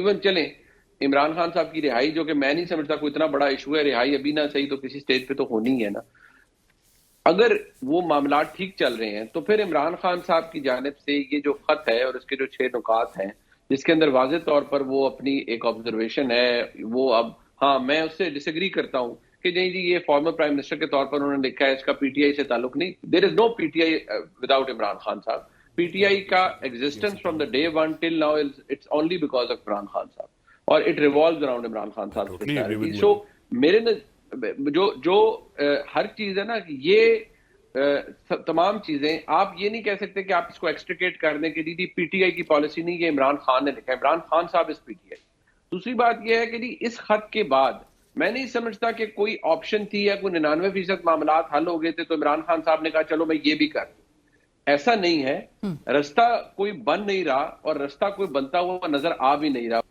Even चलें इमरान खान साहब की रिहाई, जो कि मैं नहीं समझता कोई इतना बड़ा इशू है, रिहाई अभी ना सही तो किसी स्टेज पे तो होनी ही है ना। अगर वो मामला ठीक चल रहे हैं तो फिर इमरान खान साहब की जानिब से ये जो खत है और इसके जो 6 नुकात हैं, जिसके अंदर वाज़ेह तौर पर वो अपनी एक ऑब्जर्वेशन है, वो अब हाँ मैं उससे डिसएग्री करता हूं कि नहीं जी ये फॉर्मर प्राइम मिनिस्टर के तौर पर उन्होंने लिखा है, इसका पीटीआई से ताल्लुक नहीं। There is no PTI without Imran Khan साहब। पीटीआई का existence from the day one till now it's only because of Imran Khan साहब, और it revolves around Imran Khan I साहब totally agree with personality. you. So मेरे जो जो हर चीज है ना कि ये तमाम चीजें आप ये नहीं कह सकते कि आप इसको एक्सट्रिकेट करने के लिए पीटीआई की पॉलिसी नहीं, ये इमरान खान ने लिखा है, इमरान खान साहब इस पीटीआई। दूसरी बात यह है कि जी इस खत के बाद मैं नहीं समझता कि कोई ऑप्शन थी या कोई 99% मामला हल हो गए थे तो इमरान खान साहब ने कहा चलो मैं ये भी कर दूं। ऐसा नहीं है, रास्ता कोई बन नहीं रहा और रास्ता कोई बनता हुआ नजर आ भी नहीं रहा।